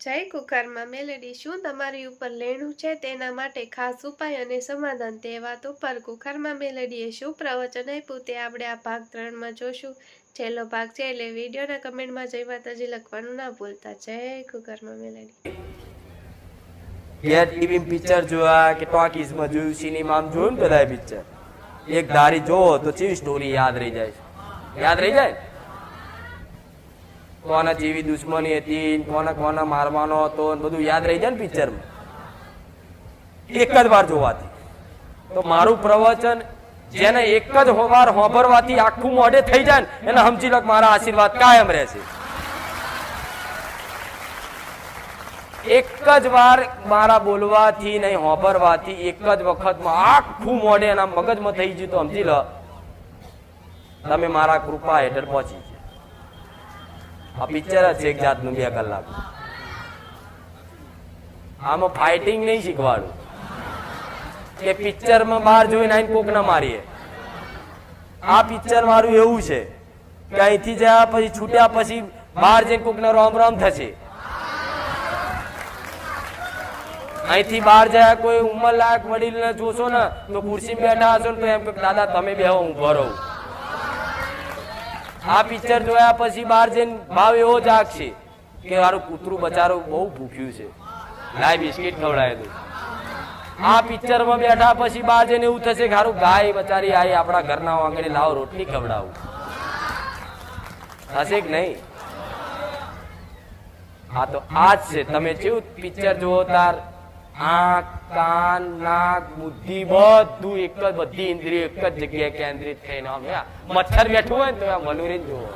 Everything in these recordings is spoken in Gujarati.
જય કુકરમાં મેલેડી શું તમારી ઉપર લેણું છે તેના માટે ખાસ ઉપાય અને સમાધાન તે વાત ઉપર કુકરમાં મેલેડીએ શું પ્રવચન આપ્યું તે આપણે આ ભાગ 3માં જોશું। છેલ્લો ભાગ છે એટલે વિડીયોના કમેન્ટમાં જય માતાજી લખવાનું ના ભૂલતા। જય કુકરમાં મેલેડી। ઘેર ટીવી પિક્ચર જોયા કે ટોકીઝમાં જોયું, સિનેમામાં જોયું ને બધા પિક્ચર, એક ધારી જોવો તો ચેવી સ્ટોરી યાદ રહી જાય, યાદ રહી જાય। કોના જેવી દુશ્મની હતી, કોના મારવાનો હતો, બધું યાદ રહી જાય ને પિક્ચરમાં એક જ વાર જોવાથી। તો મારું પ્રવચન જેને એક જ વાર હોભરવાથી આખું મોઢે થઈ જાય ને એને સમજી લો મારા આશીર્વાદ કાયમ રહેશે। એક જ વાર મારા બોલવાથી નહીં હોભરવાથી એક જ વખતમાં આખું મોઢે એના મગજમાં થઈ ગયું તો સમજી લો તમે મારા કૃપા હેઠળ પહોંચી ગયા। આ પિક્ચર જ છે એક જાતનું 2 કલાક। આમાં ફાઇટિંગ નહીં શીખવાડું કે પિક્ચરમાં બહાર જોઈને આઈને કોક ના મારીએ। આ પિક્ચર મારું એવું છે કે અહીંથી જયા પછી છૂટ્યા પછી બહાર જઈને કોક ને રોમ રોમ થશે। અહીંથી બહાર જાય કોઈ ઉંમરલાયક વડીલને જોશો ને તો ખુરશીમાં બેઠા હશો ને તો એમ કે દાદા તમે બેહો હું ઊભો રહું। આ પિક્ચર જોયા પછી બહાર જઈને ભાવ એવો જાગશે કે મારું કૂતરું બચારું બહુ ભૂખ્યું છે, લાય બિસ્કિટ ખવડાય દઉં। આ પિક્ચરમાં બેઠા પછી બહાર જઈને એવું થશે કે હારું ગાય બચારી આવી આપણા ઘરના આંગણે લાવો રોટલી ખવડાવું, થશે કે નહીં? હા તો આ જ છે। તમે કેવું પિક્ચર જુઓ તાર આંખ કાન નાક બુદ્ધિ બધું એક જ, બધી ઇન્દ્રિય એક જ જગ્યાએ કેન્દ્રિત થઈને મચ્છર બેઠું હોય ને તો વલુરી જુઓ,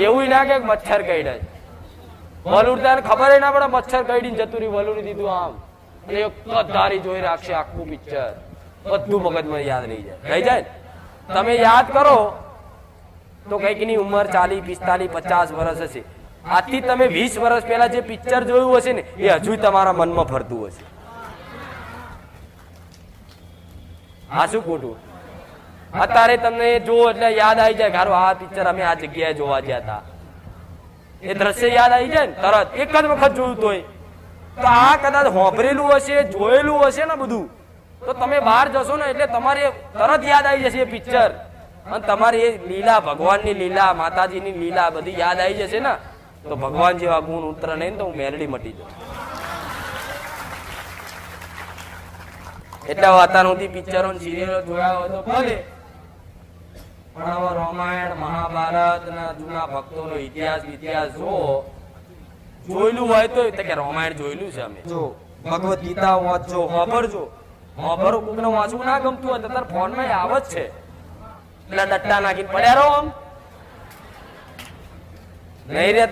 એવું ના કે મચ્છર કઈડે વલુરતા ખબર ના પડે મચ્છર કઈડીને જતું રહ્યું વલુરી દીધું આમ એટલે એક જ ધારી જોઈ રાખશે આખું પિક્ચર, બધું મગજમાં યાદ રહી જાય। તમે યાદ કરો તો કઈક ની ઉંમર 40 45 50 વર્ષ હશે, આજથી તમે 20 વર્ષ પહેલા જે પિક્ચર જોયું હશે ને એ હજુ તમારા મનમાં ફરતું હશે। આ શું ખોટું? અત્યારે તમને જો એટલે યાદ આવી જાય કે આ પિક્ચર અમે આ જગ્યાએ જોવા ગયા હતા, એ દ્રશ્ય યાદ આવી જાય ને તરત એક જ વખત જોયું તોય। તો આ કદાચ હોંભરેલું હશે જોયેલું હશે ને બધું તો તમે બહાર જશો ને એટલે તમારે તરત યાદ આવી જશે એ પિક્ચર, અને તમારી એ લીલા ભગવાનની લીલા માતાજીની લીલા બધી યાદ આવી જશે ને તો ભગવાન જેવા ગુણ ઉતરે નહીં તો હું મેલડી મટી જાઉં। એટલે અત્યાર સુધી પિક્ચરો સિરિયલો જોયા હોય તો ભલે, પણ હવે રામાયણ મહાભારત ના જૂના ભક્તોનો ઇતિહાસ જોયેલું હોય તો કે રામાયણ જોયેલું છે અમે, જો ભગવદ ગીતા વાંચજો, હોભરજો, હોભરો કોકને વાંચવું ના ગમતું હોય તો તાર ફોન માં આવે જ છે, એટલે ડટ્ટા નાખીને પડ્યા રહો આમ નહીં રે।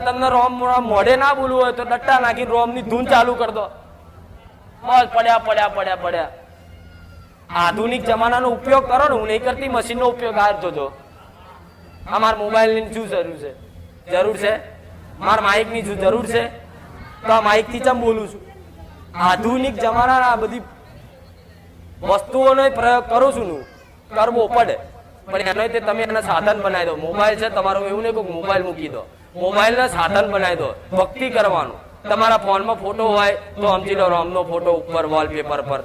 તમને રોમ મોઢે ના બોલવું હોય તો ડટ્ટા નાખીને રોમ ની ધૂન ચાલુ કરી દો, બસ પડ્યા પડ્યા પડ્યા પડ્યા। આધુનિક જમાનાનો ઉપયોગ કરો ને, હું નહીં કરતી મશીન નો ઉપયોગ આવતો હતો। અમારા મોબાઈલ ની શું જરૂર છે મારા માઇક ની શું જરૂર છે તો આ માઇક થી ચમ બોલું છું। આધુનિક જમાનાના આ બધી વસ્તુઓનો પ્રયોગ કરું છું, કરવો પડે, પણ એનો તમે એના સાધન બનાવી દો। મોબાઈલ છે તમારો, એવું નહીં કોઈ મોબાઈલ મૂકી દો, મોબાઈલ ના સાધન બનાવી દો ભક્તિ કરવાનું। તમારા ફોનમાં ફોટો હોય તો સમજી લો રોમ નો ફોટો ઉપર વોલપેપર પર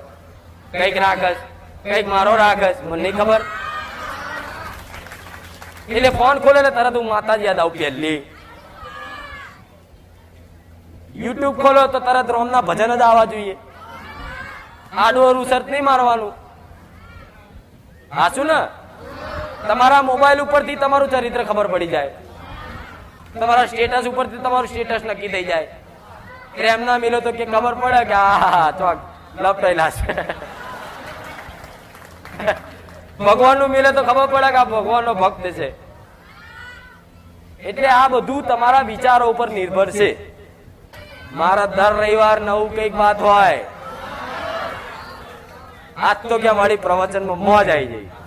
કઈક રાખસ, કઈક મારો રાખસ, મને નહીં ખબર, એટલે ફોન ખોલે ને તરત હું માતાજી યાદ આવું। પહેલી યુટ્યુબ ખોલો તો તરત રોમ ના ભજન જ આવવા જોઈએ, આડું સર્ચ નહીં મારવાનું। હાચું ને? તમારા મોબાઈલ ઉપરથી તમારું ચરિત્ર ખબર પડી જાય, તમારા સ્ટેટસ ઉપરથી તમારું સ્ટેટસ નક્કી થઈ જાય। પ્રેમ ના મિલો તો કે ખબર પડે કે આ ચોક લપટેલા છે, ભગવાન નું મિલે તો ખબર પડે કે આ ભગવાન નો ભક્ત છે। એટલે આ બધું તમારા વિચારો ઉપર નિર્ભર છે। મારા દર રવિવાર નવું કઈક વાત હોય, આજ તો કે મારી પ્રવચનમાં મોજ આવી જાય।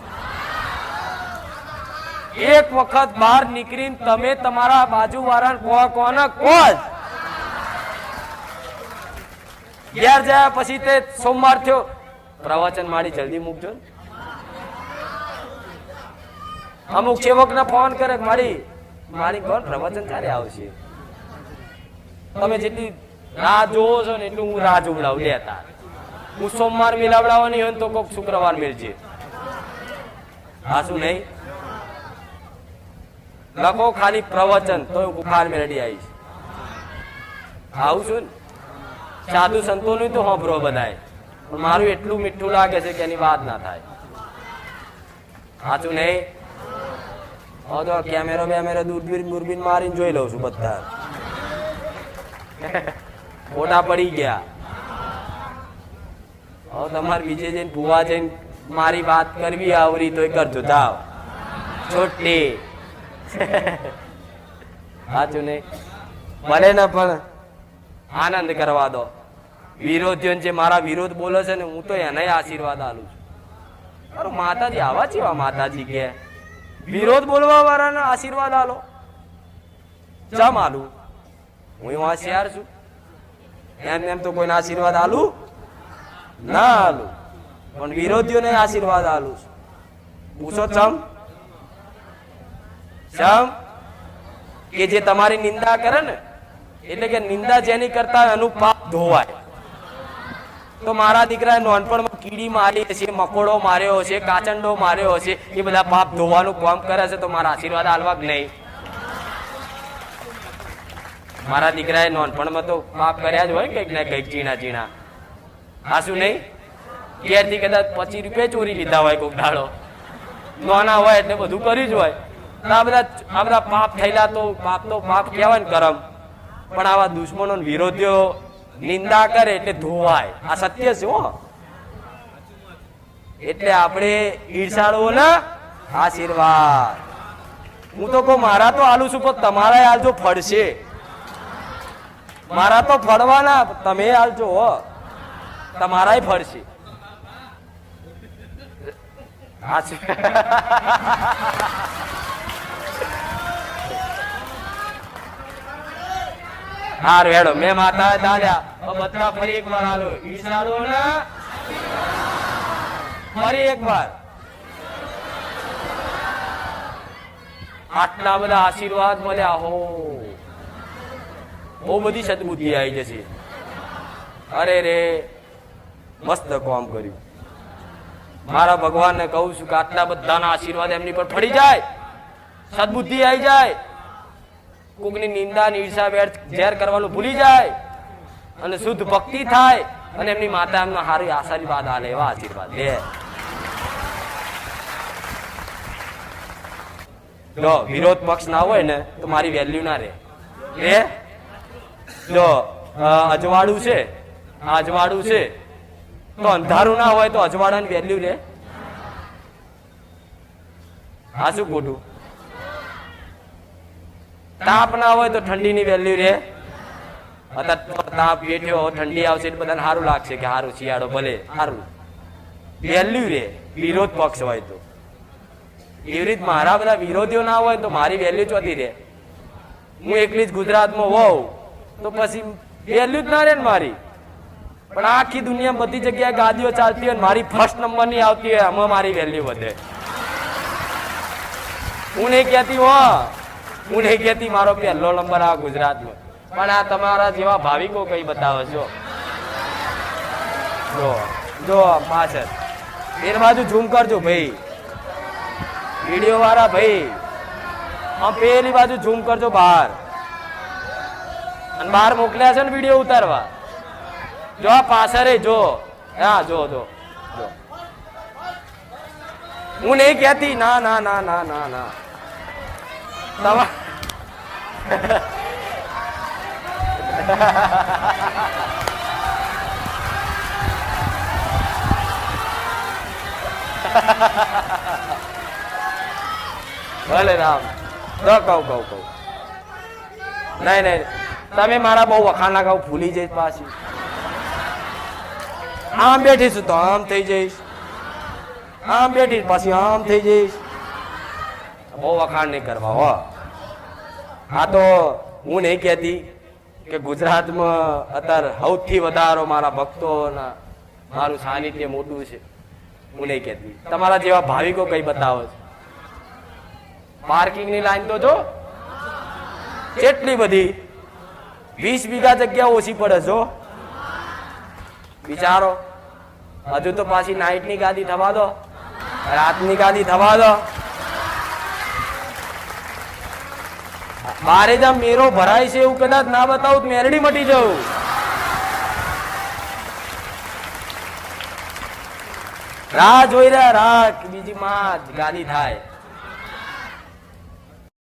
એક વખત બહાર નીકળીને તમે તમારા બાજુ વાળા કોને કોજ ઘેર જાય પછી તે સોમવાર થયો પ્રવચન મારી જલ્દી મૂકજો। અમુક સેવકને ફોન કરે મારી કોણ પ્રવચન ક્યારે આવશે? તમે જેટલી રાહ જોવો છો ને એટલું હું રાહ જોવડાવું લેતા. હું સોમવાર મિલાવડાવવાની હોય તો કોક શુક્રવાર મિલજે. હા શું નહીં? લખો ખાલી પ્રવચન તો બુખાર મેળડી આવીશ. આવું છું ને સાધુ સંતોનું તો હોંભરો બધાય, પણ મારું એટલું મીઠું લાગે છે કે એની વાત ના થાય. સાચું નહીં? તો કેમેરો બેમેરો દૂરબીન મારીને જોઈ લઉં છું બધા. ફોટા પડી ગયા. હવે તમારે બીજે જઈને ભૂવા જઈને મારી વાત કરવી આવરી તો કરજો જાઓ છોટી. સાચું નહીં? ભલે ને પણ આનંદ કરવા દો. વિરોધીઓ જે મારા વિરોધ બોલે છે ને હું તો એને આશીર્વાદ આલું છું. અરે માતાજી આવા જેવા માતાજી કે વિરોધ બોલવા વાળાને આશીર્વાદ આલો. જમ આલું હું હોશિયાર છું એમ તો કોઈને આશીર્વાદ આલું ના આલું, પણ વિરોધીઓને આશીર્વાદ આલું છું. પૂછો ચમ? કે જે તમારી નિંદા કરે ને, એટલે કે નિંદા જેની કરતા એનું પાપ ધોવાય. તો મારા દીકરાએ નાનપણમાં કીડી મારી હશે, મકોડો માર્યો હશે, કાચંડો માર્યો હશે, એ બધા પાપ ધોવાનું કામ કરે છે, તો મારા આશીર્વાદ આલવા કે નહીં? મારા દીકરાએ નાનપણમાં તો પાપ કર્યા જ હોય કઈક ને કઈક ચીણા. હા શું નહીં? ઘેરથી કદાચ 25 રૂપિયા ચોરી લીધા હોય કોઈક દાડો, નાના હોય એટલે બધું કર્યું જ હોય. આ બધા પાપ થયેલા તો પાપ કહેવાય ને કરમ. પણ આવા દુશ્મનો વિરોધીઓ નિંદા કરે એટલે ધોવાય. આ સત્ય છે હો. એટલે આપણે ઈર્ષાળુઓના આશીર્વાદ. હું તો કહું મારા તો આલુ છું, પણ તમારા આલજો ફળશે. મારા તો ફળવાના, તમે આલજો હો, તમારા ફળશે. હાર વેડો મેં માતા દાદા બધા ફરી એક વાર આલો ઈશારો ના ફરી એક વાર. આટલા બધા આશીર્વાદ મળ્યા હો, બહુ બધી સદબુદ્ધિ આવી જશે. અરે રે મસ્ત કામ કર્યું. મારા ભગવાનને કહું છું કે આટલા બધાના આશીર્વાદ એમની પર પડી જાય, સદબુદ્ધિ આવી જાય, કોકની નિંદા ઈર્ષા ઝેર કરવાનું ભૂલી જાય અને શુદ્ધ ભક્તિ થાય, અને એમની માતા એમનો હારી આશીર્વાદ આલે એવા આશીર્વાદ લે. જો વિરોધ પક્ષ ના હોય ને તો મારી વેલ્યુ ના રે. જો અજવાળું છે, આ અજવાળું છે તો અંધારું ના હોય તો અજવાળાની વેલ્યુ રે? આ શું ખોટું? તાપ ના હોય તો ઠંડી ની વેલ્યુ રે? અત્યારે તાપ બેઠ્યો, ઠંડી આવશે એટલે બધાને સારું લાગશે કે સારું શિયાળો ભલે સારું, વેલ્યુ રે. વિરોધ પક્ષ હોય તો એવી રીત મારા બધા વિરોધીઓ ના હોય તો મારી વેલ્યુ ચોથી રે. હું એકલી જ ગુજરાતમાં હોઉં તો પછી વેલ્યુ જ ના રે ને મારી. પણ આખી દુનિયા બધી જગ્યાએ ગાદીઓ ચાલતી હોય, મારી ફર્સ્ટ નંબર ની આવતી હોય, આમાં મારી વેલ્યુ વધે. હું નહીં કહેતી મારો પહેલો નંબર આ ગુજરાતમાં, પણ આ તમારા જેવા ભાવિકો કઈ બતાવે છો. જો પાછળ એ બાજુ ઝૂમ કરજો ભાઈ, વિડીયો વાળા ભાઈ, આમ પેલી બાજુ ઝૂમ કરજો બહાર. અને બહાર મોકલ્યા છે ને વિડીયો ઉતારવા. જો આ પાછળ જો, હા જો જો જો. હું નહીં કહેતી ના ના ના ના ના ના ભલે રામ કહું નહીં તમે મારા બહુ વખાણા કહું ભૂલી જઈશ, પાછી આમ બેઠીશું તો આમ થઈ જઈશ, આમ બેઠી પાછી આમ થઈ જઈશ. બહુ વખાણ નહીં કરવા હો. આ તો હું નહીં કહેતી કે ગુજરાતમાં અત્યારે સૌથી વધારે મારા ભક્તોના મારું સાનિધ્ય મોટું છે. હું નહીં કહેતી, તમારા જેવા ભાવિકો કઈ બતાવે છે. પાર્કિંગ ની લાઈન તો જો કેટલી બધી, 20 વીઘા જગ્યા ઓછી પડે જો વિચારો. હજુ તો પાછી નાઈટ ની ગાદી થવા દો, રાતની ગાદી થવા દો. બારે જ્યાં મેરો ભરાય છે એવું કદાચ ના બતાવું તો મેરડી મટી જવું. રાહ જોઈ રહ્યા, રાહ બીજી માં ગાદી થાય.